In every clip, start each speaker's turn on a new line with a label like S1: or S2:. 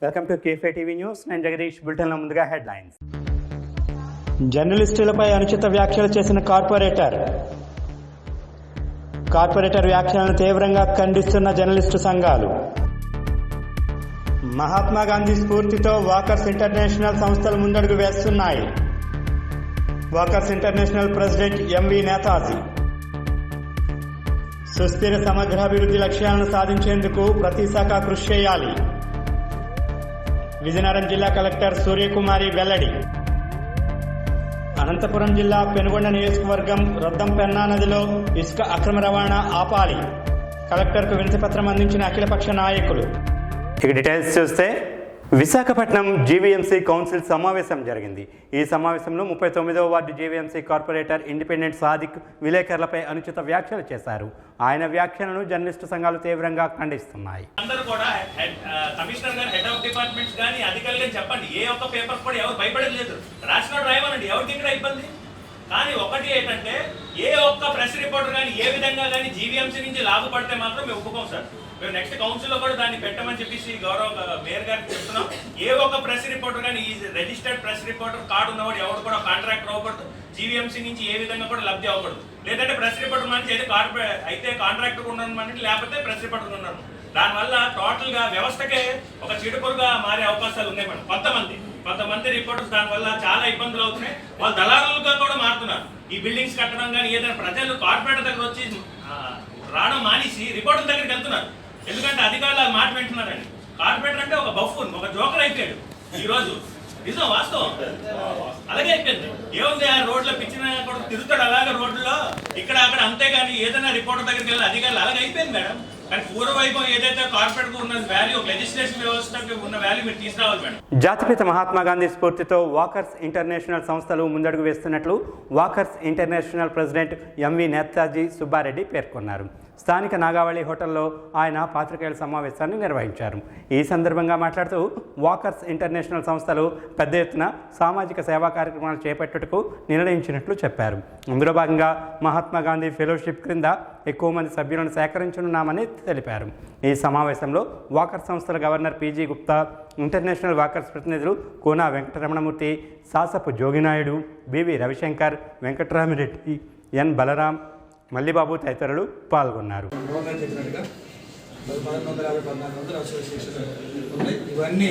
S1: Welcome to cafe TV news. నేను జగదీష్. బులెటిన్లో ముందుగా హెడ్లైన్స్. జర్నలిస్టులపై అనుచిత వ్యాఖ్యలు చేసిన కార్పొరేటర్ వ్యాఖ్యలను తీవ్రంగా ఖండిస్తున్న జర్నలిస్టు సంఘాలు. మహాత్మా గాంధీ స్ఫూర్తితో వాకర్స్ ఇంటర్నేషనల్ సంస్థలు ముందడుగు వేస్తున్నాయి. Walkers international president MV Netaji. సుస్థిర సమగ్రాభివృద్ధి లక్ష్యాలను సాధించేందుకు ప్రతి శాఖ కృషి చేయాలి. విజయనగరం జిల్లా కలెక్టర్ సూర్యకుమారి వెల్లడి. అనంతపురం జిల్లా పెనుగొండ నియోజకవర్గం రొద్దంపెన్నా నదిలో ఇసుక అక్రమ రవాణా ఆపాలి. కలెక్టర్కు వినతిపత్రం అందించిన అఖిలపక్ష నాయకులు. ఇక డీటెయిల్స్ చూస్తే విశాఖపట్నం జీవీఎంసీ కౌన్సిల్ సమావేశం జరిగింది. ఈ సమావేశంలో 39వ ward GVMC corporator independent Sadiq విలేకరులపై అనుచిత వ్యాఖ్యలు చేశారు. ఆయన వ్యాఖ్యలను జర్నలిస్టు సంఘాలు తీవ్రంగా ఖండిస్తున్నాయి.
S2: అందరూ కూడా కమిషనర్ గారు, హెడ్ ఆఫ్ డిపార్ట్మెంట్స్ కానీ అధికారులు కానీ చెప్పండి, ఏ ఒక్క పేపర్ కూడా ఎవరు భయపడేది లేదు. రాసినోడు రాయమనండి, ఎవరికి ఇక్కడ ఇబ్బంది. కానీ ఒకటి ఏంటంటే, ఏ ఒక్క ప్రెస్ రిపోర్టర్ కానీ ఏ విధంగా కానీ జీవీఎంసీ నుంచి లాభపడితే మాత్రం మేము ఒప్పుకోం సార్. మేము నెక్స్ట్ కౌన్సిల్లో కూడా దాన్ని పెట్టమని చెప్పేసి గౌరవ మేయర్ గారికి చెప్తున్నాం. ఏ ఒక్క ప్రెస్ రిపోర్టర్ కానీ ఈ రిజిస్టర్డ్ ప్రెస్ రిపోర్టర్ కార్డు ఉన్నవాడు ఎవరు కూడా కాంట్రాక్టర్ అవ్వకూడదు. జీవీఎంసీ నుంచి ఏ విధంగా కూడా లబ్ధి అవ్వకూడదు. లేదంటే ప్రెస్ రిపోర్టర్ నుంచి అయితే కాంట్రాక్టర్ ఉండడం లేకపోతే ప్రెస్ రిపోర్టర్ ఉన్నాను. దానివల్ల టోటల్గా వ్యవస్థకే ఒక చీడపురుగా మారే అవకాశాలు ఉన్నాయి మేడం. కొంతమంది రిపోర్టర్స్ దానివల్ల చాలా ఇబ్బందులు అవుతున్నాయి. వాళ్ళు దళారులుగా కూడా మారుతున్నారు. ఈ బిల్డింగ్స్ కట్టడం కానీ ఏదైనా ప్రజలు కార్పొరేటర్ దగ్గర వచ్చి రావడం మానేసి రిపోర్టర్ దగ్గరికి వెళ్తున్నారు. ఎందుకంటే అధికారులు మాట వింటున్నారండి. కార్పొరేటర్ అంటే ఒక బఫూన్, ఒక జోకర్ అయిపోయాడు ఈ రోజు. నిజం, వాస్తవం అలాగే అయిపోయింది. ఏముంది, ఆ రోడ్లో పిచ్చిన కూడా తిరుగుతాడు అలాగే రోడ్లో ఇక్కడ అక్కడ, అంతేగాని ఏదైనా రిపోర్టర్ దగ్గరికి వెళ్ళి అధికారులు అలాగే అయిపోయింది మేడం. కానీ పూర్వవైభవం ఏదైతే కార్పొరేట్ ఉన్న వాల్యూ, లెజిస్లేషన్ వ్యవస్థకి ఉన్న వాల్యూ మీరు తీసుకురావాలి మేడం.
S1: జాతిపిత మహాత్మా గాంధీ స్ఫూర్తితో వాకర్స్ ఇంటర్నేషనల్ సంస్థలు ముందడుగు వేస్తున్నట్లు walkers international president MV Netaji Subbareddy పేర్కొన్నారు. స్థానిక నాగావళి హోటల్లో ఆయన పాత్రికేయుల సమావేశాన్ని నిర్వహించారు. ఈ సందర్భంగా మాట్లాడుతూ వాకర్స్ ఇంటర్నేషనల్ సంస్థలు పెద్ద ఎత్తున సామాజిక సేవా కార్యక్రమాలు చేపట్టుటకు నిర్ణయించినట్లు చెప్పారు. అందులో భాగంగా మహాత్మా గాంధీ ఫెలోషిప్ క్రింద ఎక్కువ మంది సభ్యులను సేకరించనున్నామని తెలిపారు. ఈ సమావేశంలో వాకర్స్ సంస్థల governor PG Gupta, international walkers ప్రతినిధులు కోనా వెంకటరమణమూర్తి, సాసపు జోగినాయుడు, బివి రవిశంకర్, వెంకటరామిరెడ్డి, ఎన్ బలరాం, మల్లిబాబు తదితరులు పాల్గొన్నారు.
S3: ఇవన్నీ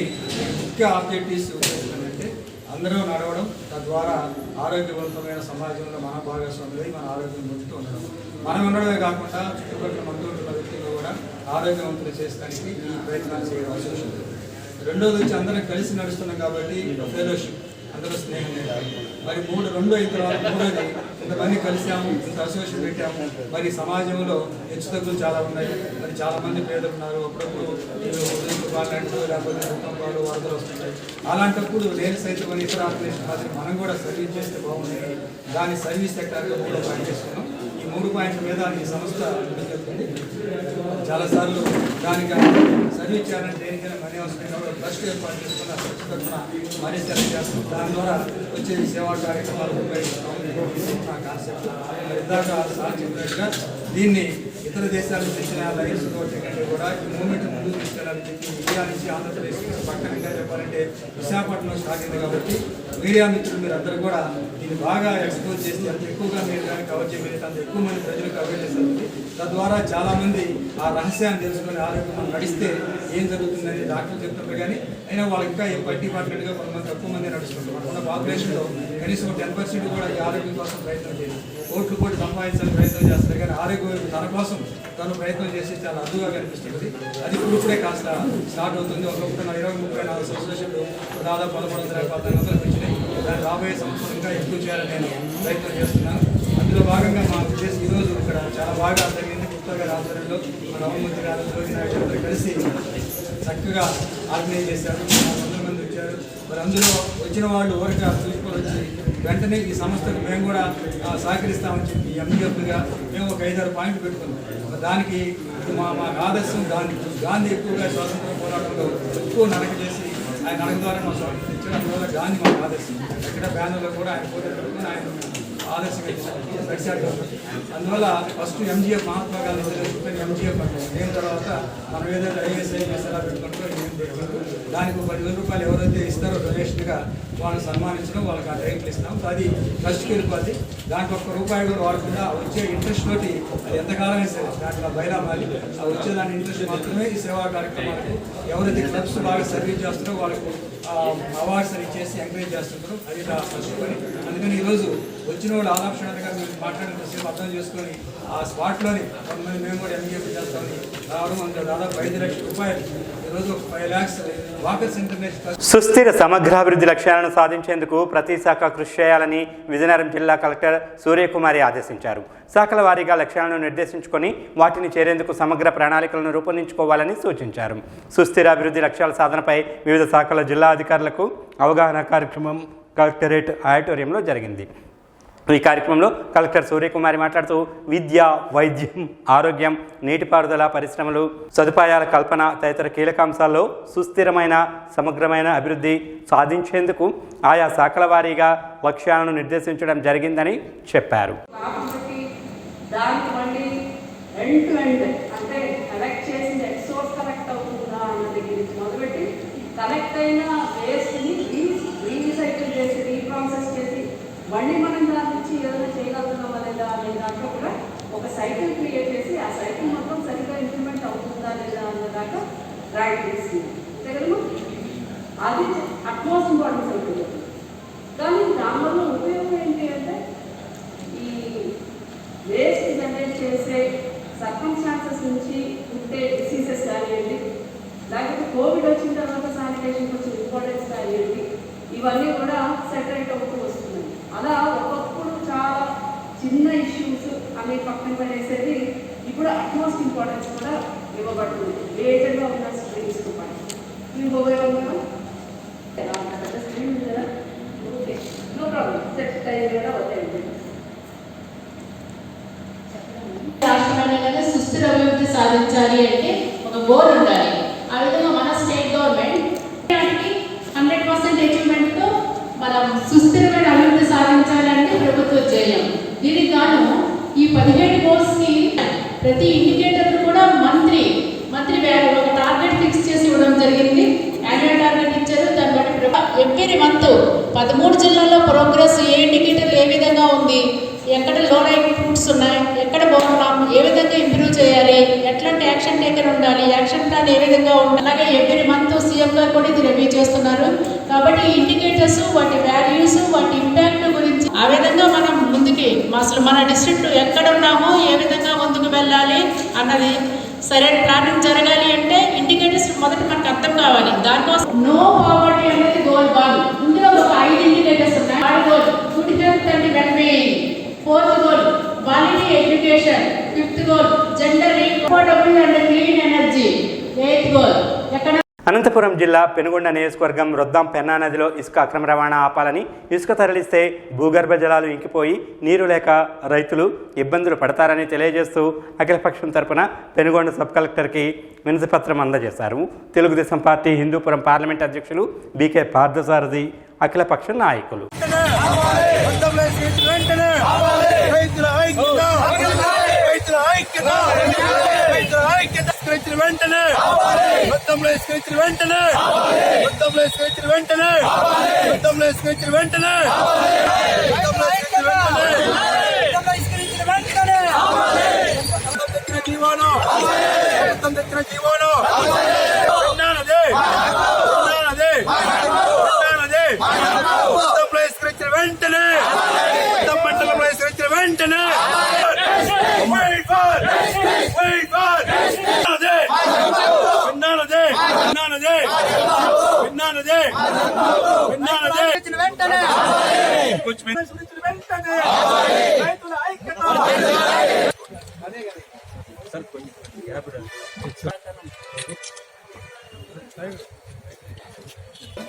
S3: ముఖ్య ఆబ్జెక్టివ్స్ ఏంటంటే అందరూ నడవడం, తద్వారా ఆరోగ్యవంతమైన సమాజంలో మన భాగస్వాములై మన ఆరోగ్యం పొందుతూ ఉండడం. మనం ఉండడమే కాకుండా చుట్టుపక్కల మనతో ఉన్న వ్యక్తులు కూడా ఆరోగ్యవంతులు చేసడానికి ఈ ప్రయత్నాలు చేయడం అవసరం ఉంది. రెండోది వచ్చి అందరం కలిసి నడుస్తున్నాం కాబట్టి ఫెలోషిప్, అందరూ స్నేహం. మరి రెండు అయిన తర్వాత మూడోది ఇంతమంది కలిసాము, ఇంత అసోసియేషన్ పెట్టాము. మరి సమాజంలో హెచ్చుతగ్గులు చాలా ఉన్నాయి. మరి చాలామంది పేదలు ఉన్నారు. అప్పుడప్పుడు వాళ్ళంటూ లేకపోతే భూకంపాలు, వరదలు వస్తుంటాయి. అలాంటప్పుడు నేను సైతం ఇతర ఆర్గనైజేషన్ మాత్రం మనం కూడా సర్వీస్ చేస్తే బాగుంటుంది. దాని సర్వీస్ సెక్టార్గా 3 పాయింట్ చేసుకున్నాం. ఈ 3 పాయింట్ల మీద ఈ సంస్థ ముందుకెళ్తుంది. చాలాసార్లు దానికి సర్వీస్ చేయాలంటే దేనికైనా మనీ అవసరం. ట్రస్ట్ ఏర్పాటు చేసుకున్న ట్రస్ట్ తరఫున మనీ సెలెక్ట్ చేస్తాం. దాని ద్వారా వచ్చే సేవా కార్యక్రమాలు ఉపయోగిస్తాం. నా కాన్సెప్ట్ ఇందాక సార్ చెప్పినట్టుగా దీన్ని ఇతర దేశాలకు తెచ్చిన లైఫ్ కంటే కూడా ఈ మూమెంట్ ముందుకు తీసుకెళ్ళాలని చెప్పి ఇండియా నుంచి ఆంధ్రప్రదేశ్ పక్కనగా చెప్పాలంటే విశాఖపట్నం స్టార్ట్ అయింది. కాబట్టి మీడియా మిత్రులు మీరు అందరూ కూడా దీన్ని బాగా ఎక్స్పోజ్ చేసి అంత ఎక్కువగా మీరు కానీ కవర్ చేయగలిగితే అంత ఎక్కువ మంది ప్రజలకు అవేర్నెస్ అవుతుంది. తద్వారా చాలామంది ఆ రహస్యాన్ని తెలుసుకొని ఆరోగ్యం నడిస్తే ఏం జరుగుతుందని డాక్టర్లు చెప్తున్నారు. కానీ అయినా వాళ్ళు ఇంకా డిపార్ట్మెంట్గా కొంతమంది తక్కువ మంది నడుస్తుంటారు. మన పాపులేషన్లో కనీసం 10% కూడా ఈ ఆరోగ్యం కోసం ప్రయత్నం చేయాలి. కోట్లు సంపాదించాలని ప్రయత్నం చేస్తారు. కానీ ఆరోగ్యం తన కోసం తను ప్రయత్నం చేసి చాలా అద్దుగా కనిపిస్తుంది. అది ఇప్పుడే కాస్త స్టార్ట్ అవుతుంది. ఒకప్పుడు 20-34 అసోసియేషన్లు దాదాపు 11,000-14,000 వచ్చినాయి. దాన్ని రాబోయే సంవత్సరం ఇంకా ఎక్కువ చేయాలని నేను ప్రయత్నం చేస్తున్నాను. అందులో భాగంగా మా ఉద్దేశం ఈరోజు ఇక్కడ చాలా బాగా జరిగింది. కొత్తగా ఆధ్వర్యంలో మన నవమంత్రి గారు, జోగినాయుడు కలిసి చక్కగా ఆర్గనైజ్ చేశారు. 100 మంది వచ్చారు. మరి అందులో వచ్చిన వాళ్ళు ఊరిక చూసుకొని వచ్చి వెంటనే ఈ సంస్థకు మేము కూడా సహకరిస్తామని చెప్పి ఎంఈఎఫ్గా మేము ఒక 5-6 పాయింట్లు పెట్టుకున్నాం. దానికి మా ఆదర్శం గాంధీ ఎక్కువగా స్వాతంత్ర పోరాటంలో ఎక్కువ నడక చేసి ఆయన నడక ద్వారా మా స్వాతంత్రం ఇచ్చారు. అందువల్ల గాంధీ మాకు ఆదర్శం. ఎక్కడ బ్యానర్లో కూడా ఆయన పోతే పెట్టుకుని ఆయన ఆదర్శంగా నడిచాడు. అందువల్ల first MGF Mahatma Gandhi MGF అంటే నేను తర్వాత మనం ఏదైతే ఐఎస్ఐఎస్ ఎలా పెట్టుకుంటూ దానికి 10,000 రూపాయలు ఎవరైతే ఇస్తారో డొనేషన్గా వాళ్ళని సన్మానించడం, వాళ్ళకి ఆ టైంలు ఇస్తాం. అది ట్రస్ట్కి వెళ్ళిపోద్ది. దాంట్లో ₹1 కూడా వాడకుండా వచ్చే ఇంట్రెస్ట్ తోటి అది ఎంతకాలమే సరే దాంట్లో బయలామాలి ఆ వచ్చేదాని ఇంట్రెస్ట్ మాత్రమే ఈ సేవా కార్యక్రమాలకు ఎవరైతే క్లబ్స్ బాగా సర్వీస్ చేస్తారో వాళ్ళకు అవార్డ్స్ అని చేసి ఎంకరేజ్ చేస్తుంటారు. అది ఫస్ట్ పని. అందుకని ఈరోజు వచ్చిన వాళ్ళు ఆదాక్షణగా మీరు మాట్లాడినంతసేపు అర్థం చేసుకొని ఆ స్పాట్లోని కొంతమంది మేము కూడా ఎంజీఎఫ్ చేస్తామని రావడం, అందులో దాదాపు 5 లక్షల రూపాయలు ఈరోజు 5 lakhs వాకర్స్ ఇంటర్నేషనల్.
S1: సుస్థిర సమగ్రాభివృద్ధి లక్ష్యాలను సాధించేందుకు ప్రతి శాఖ కృషి చేయాలని విజయనగరం జిల్లా కలెక్టర్ సూర్యకుమారి ఆదేశించారు. శాఖల వారీగా లక్ష్యాలను నిర్దేశించుకొని వాటిని చేరేందుకు సమగ్ర ప్రణాళికలను రూపొందించుకోవాలని సూచించారు. సుస్థిర అభివృద్ధి లక్ష్యాల సాధనపై వివిధ శాఖల జిల్లా అధికారులకు అవగాహన కార్యక్రమం కలెక్టరేట్ ఆడిటోరియంలో జరిగింది. ఈ కార్యక్రమంలో కలెక్టర్ సూర్యకుమారి మాట్లాడుతూ విద్య, వైద్యం, ఆరోగ్యం, నీటిపారుదల, పరిశ్రమలు, సదుపాయాల కల్పన తదితర కీలక అంశాల్లో సుస్థిరమైన సమగ్రమైన అభివృద్ధి సాధించేందుకు ఆయా శాఖల వారీగా లక్ష్యాలను నిర్దేశించడం జరిగిందని చెప్పారు.
S4: మళ్ళీ మనం దాని నుంచి ఏదైనా చేయగలుగుతున్నామా లేదా అనే దాంట్లో కూడా ఒక సైకిల్ క్రియేట్ చేసి ఆ సైకిల్ మొత్తం సరిగ్గా ఇంప్లిమెంట్ అవుతుందా లేదా అన్న దాకా రైట్ చేసింది. అది అట్మోస్ట్ ఇంపార్టెన్స్ అవుతుంది. కానీ దానివల్ల ఉపయోగం ఏంటి అంటే ఈ వేస్ట్ జనరేట్ చేసే సర్కమ్స్టాన్సెస్ నుంచి ఉంటే డిసీజెస్ కానివ్వండి, లేకపోతే కోవిడ్ వచ్చిన తర్వాత శానిటేషన్ కొంచెం ఇంపార్టెన్స్ కానివ్వండి, ఇవన్నీ కూడా సెటరేట్ అవుతూ వస్తున్నాయి. అలా ఒకప్పుడు చాలా చిన్న ఇష్యూస్ అనే పక్కన పడేసేది ఇప్పుడు అట్మోస్ట్ ఇంపార్టెన్స్ కూడా ఇవ్వబడుతుంది. మేజర్గా ఉన్న స్ట్రీమ్స్తో పాటు మీకు ఉపయోగం స్ట్రీమ్ ఉంది కదా, ఓకే, నో ప్రాబ్లం, సెట్ అయ్యి కూడా వద్దండి.
S5: రాష్ట్రాలలో సుస్థిర అభివృద్ధి సాధించాలి అంటే ఒక గోల్ ఉండాలి. ఆ విధంగా మన స్టేట్ గవర్నమెంట్ 100% అచీవ్మెంట్తో మనం సుస్థిరమైన అభివృద్ధి సాధించాలంటే ప్రభుత్వ ధ్యేయం. దీనికి గాను ఈ 17 గోల్స్ని ప్రతి ఇండికేటర్ కూడా మంత్లీ ఒక టార్గెట్ ఫిక్స్ చేసి ఇవ్వడం జరిగింది. యాన్యువల్ టార్గెట్ ఇచ్చారు. దాన్ని బట్టి ఎవ్రీ మంత్ 13 జిల్లాల్లో ప్రోగ్రెస్ ఏ ఇండికేటర్ ఏ విధంగా ఉంది, ఎక్కడ లో లైంగ్ ఫ్రూట్స్ ఉన్నాయి, ఎక్కడ బాగున్నాం, ఏ విధంగా ఇంప్రూవ్ చేయాలి, ఎట్లాంటి యాక్షన్ టేకర్ ఉండాలి, యాక్షన్ ప్లాన్ ఏ విధంగా ఉండాలి, అలాగే ఎవ్రీ మంత్ సీఎం గారు కూడా ఇది రివ్యూ చేస్తున్నారు. కాబట్టి ఇండికేటర్స్, వాటి వాల్యూస్, వాటి ఇంపాక్ట్ గురించి ఆ విధంగా మనం ముందుకి అసలు మన డిస్ట్రిక్ట్ ఎక్కడ ఉన్నామో ఏ విధంగా ముందుకు వెళ్ళాలి అన్నది సరైన ప్లానింగ్ జరగాలి అంటే ఇండికేటర్స్ మొదట మనకు అర్థం కావాలి. దానికోసం నో పావర్టీ అనేది గోల్ బాల్. ఇందులో ఒక 5 ఇండికేటర్స్ ఉన్నాయి. 3rd goal good health and well being, 4th goal quality education, 5th goal gender equality and clean energy, 8th goal ఎక్కడ.
S1: అనంతపురం జిల్లా పెనుగొండ నియోజకవర్గం రొద్దాం పెన్నా నదిలో ఇసుక అక్రమ రవాణా ఆపాలని, ఇసుక తరలిస్తే భూగర్భ జలాలు ఇంకిపోయి నీరు లేక రైతులు ఇబ్బందులు పడతారని తెలియజేస్తూ అఖిలపక్షం తరపున పెనుగొండ సబ్ కలెక్టర్కి వినతిపత్రం అందజేశారు. తెలుగుదేశం పార్టీ హిందూపురం పార్లమెంట్ అధ్యక్షులు బీకే పార్థసారథి అఖిలపక్ష నాయకులు.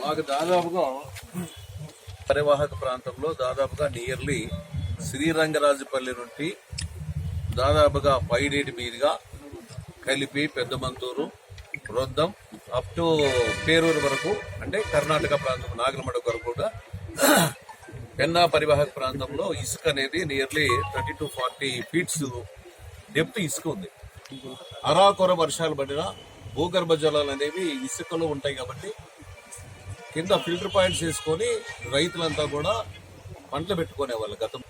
S6: మాకు దాదాపుగా పరివాహక ప్రాంతంలో దాదాపుగా నియర్లీ శ్రీరంగరాజుపల్లి నుండి దాదాపుగా పైడేటి మీదుగా కలిపి పెద్దమంతూరు, రొద్దం అప్ టు పేరూరు వరకు, అంటే కర్ణాటక ప్రాంతం నాగలమడ వరకు కూడా పెన్నా పరివాహక ప్రాంతంలో ఇసుక అనేది నియర్లీ 30 to 40 ఫీట్స్ డెప్త్ ఇసుక ఉంది. అరాకొర వర్షాలు పడినా భూగర్భ జలాలు అనేవి ఇసుకలో ఉంటాయి కాబట్టి కింద ఫిల్టర్ పాయింట్స్ వేసుకొని రైతులంతా కూడా పంటలు పెట్టుకునే వాళ్ళు. గతం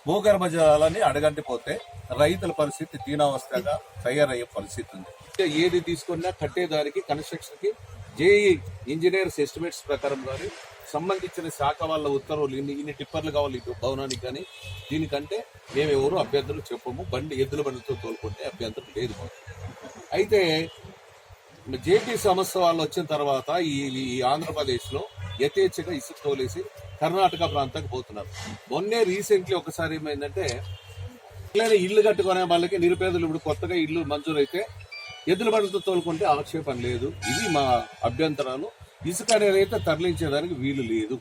S6: భూగర్భ జలాలని అడగంటిపోతే రైతుల పరిస్థితి దీనావస్థగా తయారయ్యే పరిస్థితి ఉంది. ఏది తీసుకున్నా కట్టేదానికి కన్స్ట్రక్షన్ కి జేఈ ఇంజనీర్స్ ఎస్టిమేట్స్ ప్రకారం కానీ సంబంధించిన శాఖ వాళ్ళ ఉత్తర్వులు ఇన్ని టిప్పర్లు కావాలి భవనానికి కానీ దీనికంటే మేము ఎవరు అభ్యంతరం చెప్పము. ఎద్దుల బండితో తోలుకుంటే అభ్యంతరం లేదు. అయితే జేపీ సంస్థ వాళ్ళు వచ్చిన తర్వాత ఈ ఆంధ్రప్రదేశ్ లో యథేచ్ఛగా ఇసుక తోలేసి కర్ణాటక ప్రాంతానికి పోతున్నారు. మొన్నే రీసెంట్లీ ఒకసారి ఏమైందంటే ఇల్లు కట్టుకునే వాళ్ళకి నిరుపేదలు ఇప్పుడు కొత్తగా ఇల్లు మంజూరైతే ఎద్దుల బండితో తోలుకుంటే ఆక్షేపం లేదు. ఇది మా అభ్యంతరాలు. ఇసుక అనేది అయితే తరలించేదానికి వీలు లేదు.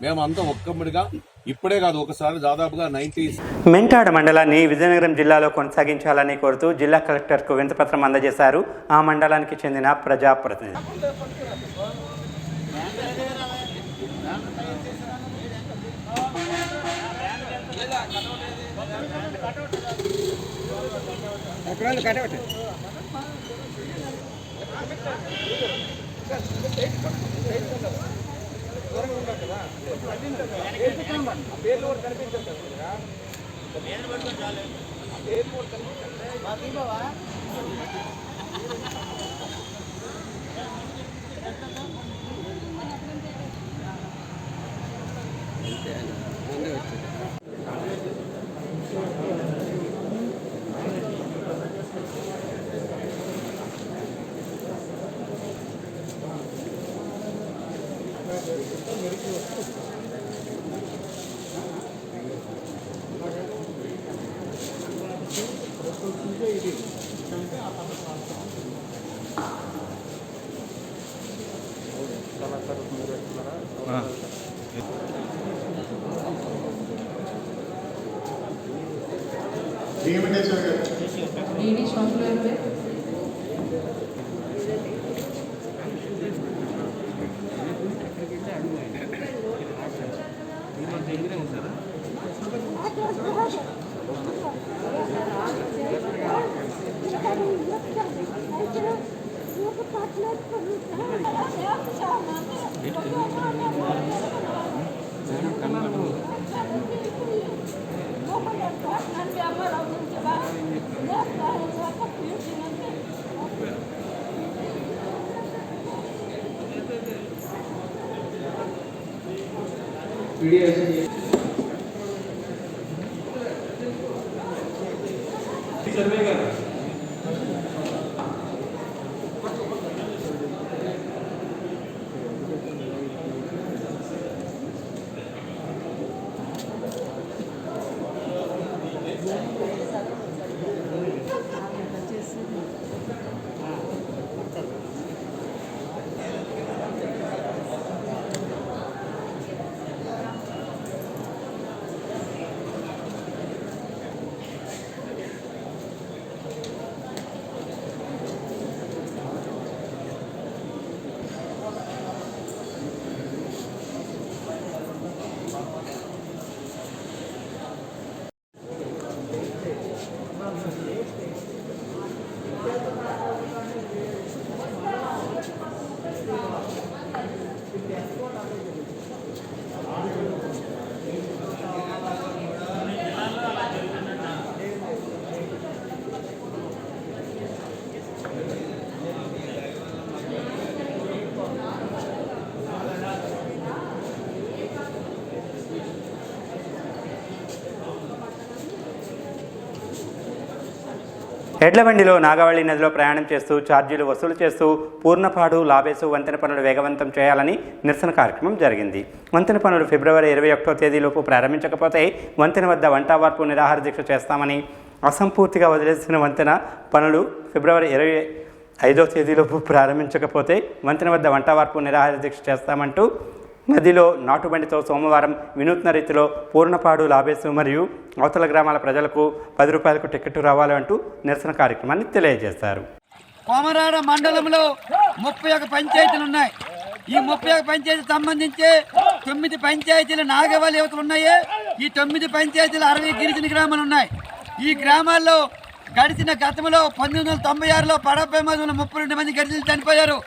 S6: మేమంతా ఒక్కమ్మడిగా ఇప్పుడే కాదు ఒకసారి దాదాపుగా 90s
S1: మెంటాడ మండలాన్ని విజయనగరం జిల్లాలో కొనసాగించాలని కోరుతూ జిల్లా కలెక్టర్కు వినతిపత్రం అందజేశారు ఆ మండలానికి చెందిన ప్రజాప్రతినిధి. ఎడ్లబండిలో నాగావళి నదిలో ప్రయాణం చేస్తూ ఛార్జీలు వసూలు చేస్తూ పూర్ణపాడు లాబేసు వంతెన పనులు వేగవంతం చేయాలని నిరసన కార్యక్రమం జరిగింది. వంతెన పనులు ఫిబ్రవరి 21వ తేదీలోపు ప్రారంభించకపోతే వంతెన వద్ద వంటావార్పు నిరాహార దీక్ష చేస్తామని, అసంపూర్తిగా వదిలేసిన వంతెన పనులు ఫిబ్రవరి 25వ తేదీలోపు ప్రారంభించకపోతే వంతెన వద్ద వంటావార్పు నిరాహార దీక్ష చేస్తామంటూ నదిలో నాటుబండితో సోమవారం వినూత్న రీతిలో పూర్ణపాడు లాబేసు మరియు అవతల గ్రామాల ప్రజలకు 10 రూపాయలకు టికెట్ రావాలంటూ నిరసన కార్యక్రమాన్ని తెలియజేశారు.
S7: కోమరాడ మండలంలో 31 పంచాయతీలు ఉన్నాయి. ఈ 31 పంచాయతీ సంబంధించి 9 పంచాయతీలు నాగవల్లి యువతలు ఉన్నాయి. ఈ 9 పంచాయతీలు 60 గిరిజన గ్రామాలు ఉన్నాయి. ఈ గ్రామాల్లో గడిచిన గతంలో 1996లో పడపై మధులో 32 మంది గిరిజనులు చనిపోయారు.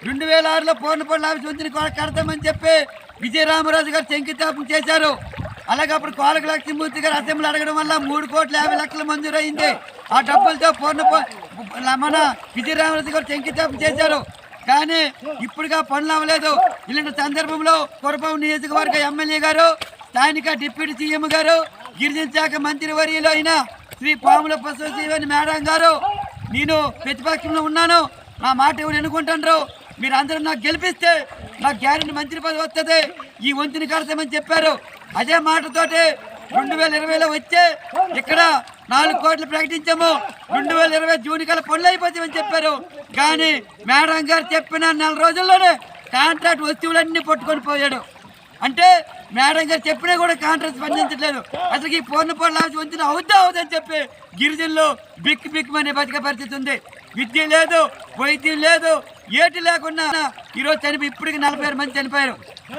S7: 2006లో పూర్ణపల్లి ఆఫీస్ వంతుని కడతామని చెప్పి విజయరామరాజు గారు శంకుస్థాపన చేశారు. అలాగే అప్పుడు కోలక లక్ష్మీమూర్తి గారు అసెంబ్లీ అడగడం వల్ల 3,50,00,000 మంజూరు అయింది. ఆ డబ్బులతో మన విజయరామరాజు గారు శంకుస్థాపన చేశారు. కానీ ఇప్పుడుగా పనులు అవ్వలేదు. ఇలాంటి సందర్భంలో కురపాం నియోజకవర్గ ఎమ్మెల్యే గారు, స్థానిక డిప్యూటీ సీఎం గారు, గిరిజన శాఖ మంత్రి వర్యులు అయిన శ్రీ పాముల పశుశివని మేడం గారు, నేను ప్రతిపక్షంలో ఉన్నాను, నా మాట ఎవరు ఎన్నుకుంటారు, మీరు అందరూ నాకు గెలిపిస్తే నాకు గ్యారెంటీ మంత్రి పదవి వస్తుంది, ఈ వంతుని కడతామని చెప్పారు. అదే మాటతోటి 2020లో వచ్చే ఇక్కడ 4 కోట్లు ప్రకటించాము. 2020 జూన్ కల్లా పనులు అయిపోతామని చెప్పారు. కానీ మేడం గారు చెప్పిన 4 రోజుల్లోనే కాంట్రాక్ట్ వస్తువులన్నీ పట్టుకొని పోయాడు. అంటే మేడం గారు చెప్పినా కూడా కాంట్రాక్ట్ స్పందించట్లేదు. అసలు ఈ పూర్ణపల్లి ఆఫీస్ వంతున అవుద్దని చెప్పి గిరిజనులు బిక్కుమనే బతికే పరిస్థితి ఉంది. విద్య లేదు, వైద్యం లేదు, ఏటి లేకుండా ఈరోజు చనిపోయి ఇప్పటికి 46 మంది చనిపోయారు.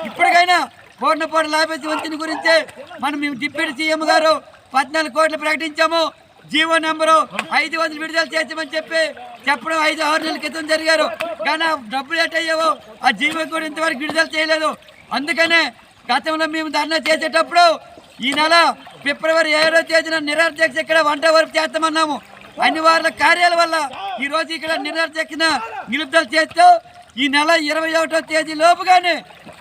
S7: ఇప్పటికైనా పూర్ణపల్లి ఆఫీస్ వంతుని గురించి మేము డిప్యూటీ సీఎం గారు 14 కోట్లు ప్రకటించాము. జీవో నెంబరు 500 విడుదల చేసామని చెప్పడం 5-6 నెలల క్రితం జరిగారు. కానీ ఆ డబ్బులు ఎట్టయ్యావో ఆ జీవో కూడా ఇంతవరకు విడుదల చేయలేదు. అందుకనే గతంలో మేము ధర్నా చేసేటప్పుడు ఈ నెల ఫిబ్రవరి 7వ తేదీన నిరాధ్యక్ష ఇక్కడ 1 వరకు చేస్తామన్నాము. అన్ని వార్ల కార్యాల వల్ల ఈరోజు ఇక్కడ నిరాధ్యక్షన నిలుపుదల చేస్తూ ఈ నెల 21వ తేదీ లోపుగానే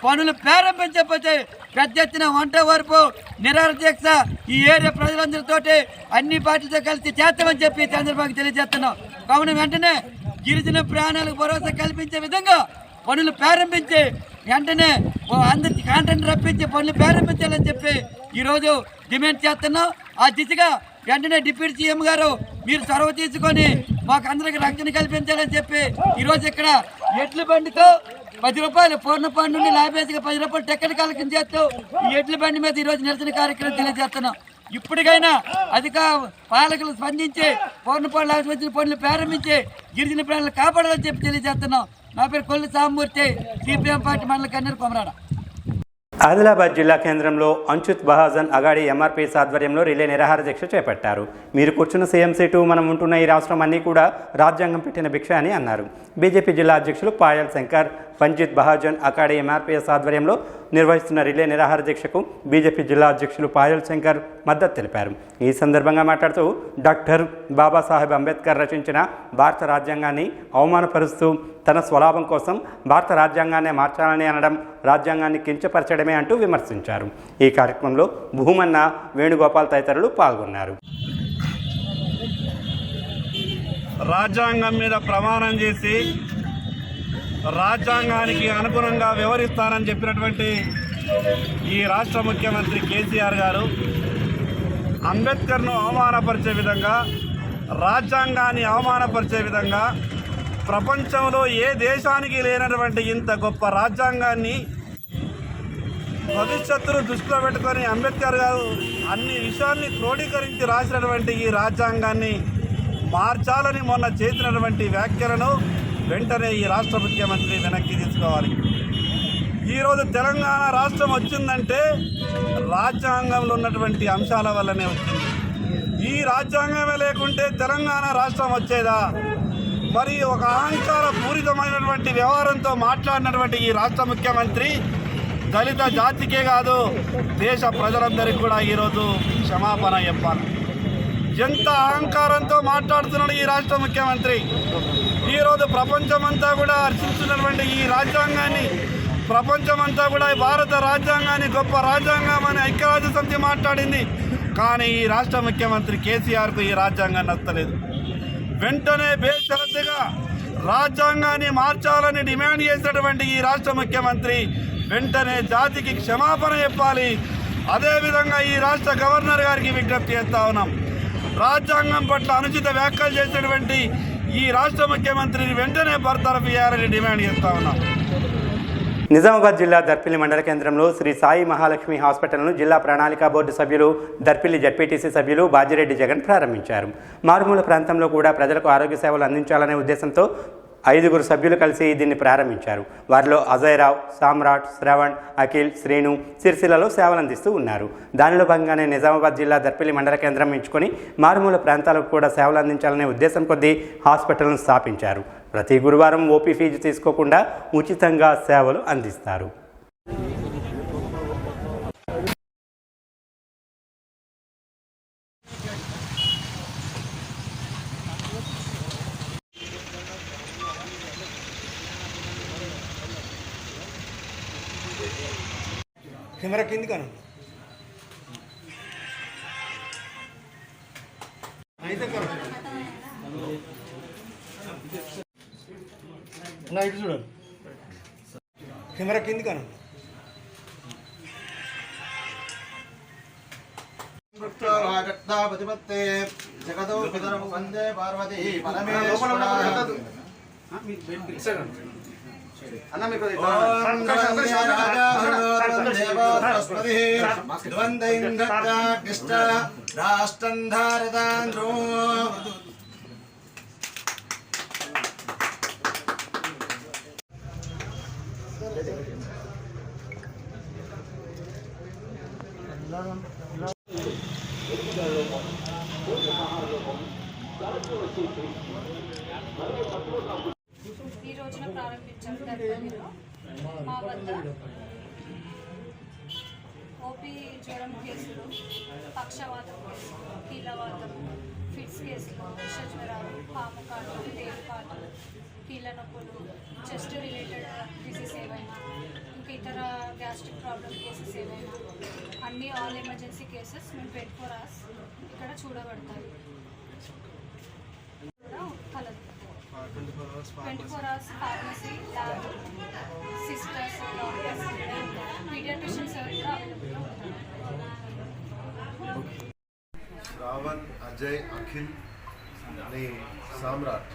S7: పనులు ప్రారంభించకపోతే పెద్ద ఎత్తున 1 వరకు నిరాధ్యక్ష ఈ ఏరియా ప్రజలందరితో అన్ని పార్టీలతో కలిసి చేస్తామని చెప్పి చంద్రబాబు తెలియజేస్తున్నాం. కావున వెంటనే గిరిజన ప్రాణాలకు భరోసా కల్పించే విధంగా పనులు ప్రారంభించి వెంటనే అందరికి కాంట్రాక్ట్ రప్పించి పనులు ప్రారంభించాలని చెప్పి ఈరోజు డిమాండ్ చేస్తున్నాం. ఆ దిశగా వెంటనే డిప్యూటీ సీఎం గారు మీరు చొరవ తీసుకొని మాకు అందరికి రక్షణ కల్పించాలని చెప్పి ఈరోజు ఇక్కడ ఎడ్ల బండితో 10 రూపాయలు పూర్ణపాండు నుండి లాభేసిగా 10 రూపాయలు టికెట్ కలెక్షన్ చేస్తూ ఈ ఎడ్ల బండి మీద ఈరోజు నిరసన కార్యక్రమం తెలియజేస్తున్నాం. ఇప్పటికైనా అధిక పాలకులు స్పందించి పూర్ణపాండు ఆఫీస్ వచ్చిన పనులు ప్రారంభించి గిరిజన ప్రాణాలు కాపాడాలని చెప్పి తెలియజేస్తున్నాం. నా పేరు కొల్లి సామూర్తి, సిపిఎం పార్టీ మండల కన్వీనర్ కొమరాడ.
S1: ఆదిలాబాద్ జిల్లా కేంద్రంలో అంచుత్ బహాజన్ అగాడి ఎంఆర్పీఎస్ ఆధ్వర్యంలో రిలే నిరాహార దీక్ష చేపట్టారు. మీరు కూర్చున్న సీఎం సీటు, మనం ఉంటున్న ఈ రాష్ట్రం అన్నీ కూడా రాజ్యాంగం పెట్టిన భిక్ష అని అన్నారు. బీజేపీ జిల్లా అధ్యక్షులు పాయల్ శంకర్ పంజిత్ బహాజన్ అకాడీ ఎంఆర్పీఎస్ ఆధ్వర్యంలో నిర్వహిస్తున్న రిలే నిరాహార దీక్షకు బీజేపీ జిల్లా అధ్యక్షులు పాయల్ శంకర్ మద్దతు తెలిపారు. ఈ సందర్భంగా మాట్లాడుతూ డాక్టర్ బాబాసాహెబ్ అంబేద్కర్ రచించిన భారత రాజ్యాంగాన్ని అవమానపరుస్తూ తన స్వలాభం కోసం భారత రాజ్యాంగాన్ని మార్చాలని అనడం రాజ్యాంగాన్ని కించపరచడమే అంటూ విమర్శించారు. ఈ కార్యక్రమంలో భూమన్న, వేణుగోపాల్ తదితరులు పాల్గొన్నారు.
S8: రాజ్యాంగం మీద ప్రమాణం చేసి రాజ్యాంగానికి అనుగుణంగా వ్యవహరిస్తానని చెప్పినటువంటి ఈ రాష్ట్ర ముఖ్యమంత్రి కేసీఆర్ గారు అంబేద్కర్ను అవమానపరిచే విధంగా, రాజ్యాంగాన్ని అవమానపరిచే విధంగా, ప్రపంచంలో ఏ దేశానికి లేనటువంటి ఇంత గొప్ప రాజ్యాంగాన్ని భవిష్యత్తును దృష్టిలో పెట్టుకొని అంబేద్కర్ గారు అన్ని విషయాల్ని క్రోడీకరించి రాసినటువంటి ఈ రాజ్యాంగాన్ని మార్చాలని మొన్న చేసినటువంటి వ్యాఖ్యలను వెంటనే ఈ రాష్ట్ర ముఖ్యమంత్రి వెనక్కి తీసుకోవాలి. ఈరోజు తెలంగాణ రాష్ట్రం వచ్చిందంటే రాజ్యాంగంలో ఉన్నటువంటి అంశాల వల్లనే వచ్చింది. ఈ రాజ్యాంగమే లేకుంటే తెలంగాణ రాష్ట్రం వచ్చేదా? మరి ఒక అహంకార పూరితమైనటువంటి వ్యవహారంతో మాట్లాడినటువంటి ఈ రాష్ట్ర ముఖ్యమంత్రి దళిత జాతికే కాదు, దేశ ప్రజలందరికీ కూడా ఈరోజు క్షమాపణ చెప్పాలి. ఎంత అహంకారంతో మాట్లాడుతున్నాడు ఈ రాష్ట్ర ముఖ్యమంత్రి. ఈరోజు ప్రపంచమంతా కూడా హర్షిస్తున్నటువంటి ఈ రాజ్యాంగాన్ని, ప్రపంచమంతా కూడా భారత రాజ్యాంగాన్ని గొప్ప రాజ్యాంగం అని ఐక్యరాజ్య సమితి మాట్లాడింది. కానీ ఈ రాష్ట్ర ముఖ్యమంత్రి కేసీఆర్కు ఈ రాజ్యాంగం నచ్చలేదు. వెంటనే బేషరతుగా రాజ్యాంగాన్ని మార్చాలని డిమాండ్ చేసినటువంటి ఈ రాష్ట్ర ముఖ్యమంత్రి వెంటనే జాతికి క్షమాపణ చెప్పాలి. అదేవిధంగా ఈ రాష్ట్ర గవర్నర్ గారికి విజ్ఞప్తి చేస్తా ఉన్నాం. రాజ్యాంగం పట్ల అనుచిత వ్యాఖ్యలు చేసినటువంటి ఈ రాష్ట్ర ముఖ్యమంత్రిని వెంటనే బర్తరఫ్ చేయాలని డిమాండ్ చేస్తా ఉన్నాం.
S1: నిజామాబాద్ జిల్లా దర్పిల్లి మండల కేంద్రంలో శ్రీ సాయి మహాలక్ష్మి హాస్పిటల్ను జిల్లా ప్రణాళికా బోర్డు సభ్యులు, దర్పిల్లి జడ్పీటీసీ సభ్యులు బాజిరెడ్డి జగన్ ప్రారంభించారు. మారుమూల ప్రాంతంలో కూడా ప్రజలకు ఆరోగ్య సేవలు అందించాలనే ఉద్దేశంతో 5 సభ్యులు కలిసి దీన్ని ప్రారంభించారు. వారిలో అజయ్రావు, సామ్రాట్, శ్రవణ్, అఖిల్, శ్రీను సిరిసిల్లలో సేవలందిస్తూ ఉన్నారు. దానిలో భాగంగానే నిజామాబాద్ జిల్లా దర్పల్లి మండల కేంద్రం ఎంచుకొని మారుమూల ప్రాంతాలకు కూడా సేవలు అందించాలనే ఉద్దేశం కొద్దీ హాస్పిటల్ను స్థాపించారు. ప్రతి గురువారం ఓపీ ఫీజు తీసుకోకుండా ఉచితంగా సేవలు అందిస్తారు.
S3: కెమెరా కింది కాను అయితే నా ఇటు చూడండి కెమెరా కింది కాను
S9: జగదో పితరము వందే పార్వతీ పరమేశ్వర అన్న మీకు రాష్ట్రం ధారతాంధ్రో
S10: ఈ రోజున ప్రారంభించారు దర్పల్లిలో. మా వద్ద ఓపీ జ్వరం కేసులు, పక్షవాతం కేసులు, కీళ్ళవాతం, ఫిట్స్ కేసులు, విష జ్వరాలు, పాము కాటు, తేలు కాటు, కీళ్ళ నొప్పులు, చెస్ట్ రిలేటెడ్ డిసీజ్ ఏవైనా, ఇంకా ఇతర గ్యాస్ట్రిక్ ప్రాబ్లమ్ కేసెస్ ఏవైనా అన్నీ ఆల్ ఎమర్జెన్సీ కేసెస్ మేము 24 hours ఇక్కడ చూడబడతాయి. కూడా కలదు 24 hours pharmacy, lab, sisters, doctors, paediatricians కూడా అవైలబుల్గా ఉంటారు.
S11: శ్రావణ్, అజయ్, అఖిల్ అని సామ్రాట్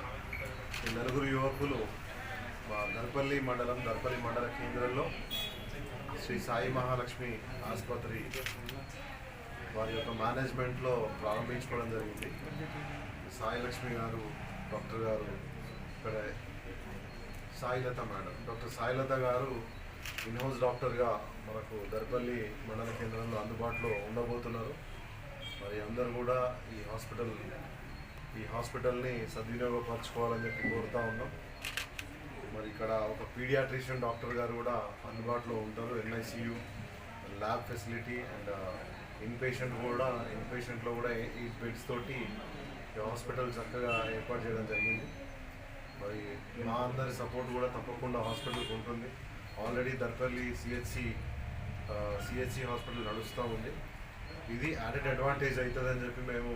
S11: ఈ 4 యువకులు మా దర్పల్లి మండల కేంద్రంలో శ్రీ సాయి మహాలక్ష్మి ఆసుపత్రి వారి యొక్క మేనేజ్మెంట్లో ప్రారంభించుకోవడం జరిగింది. సాయి లక్ష్మి గారు, డాక్టర్ గారు, ఇక్కడ సాయిలత మేడం, డాక్టర్ సాయిలత గారు ఇన్హౌస్ డాక్టర్గా మనకు దర్పల్లి మండల కేంద్రంలో అందుబాటులో ఉండబోతున్నారు. మరి అందరూ కూడా ఈ హాస్పిటల్ని సద్వినియోగపరచుకోవాలని చెప్పి కోరుతూ ఉన్నాం. మరి ఇక్కడ ఒక పీడియాట్రిషియన్ డాక్టర్ గారు కూడా అందుబాటులో ఉంటారు. NICU, ల్యాబ్ ఫెసిలిటీ అండ్ ఇన్పేషెంట్లో కూడా 8 బెడ్స్ తోటి ఈ హాస్పిటల్ చక్కగా ఏర్పాటు చేయడం జరిగింది. మరి మా అందరి సపోర్ట్ కూడా తప్పకుండా హాస్పిటల్కి ఉంటుంది. ఆల్రెడీ దర్పల్లి సిహెచ్సి హాస్పిటల్ నడుస్తూ ఉంది. ఇది యాడెడ్ అడ్వాంటేజ్ అవుతుందని చెప్పి మేము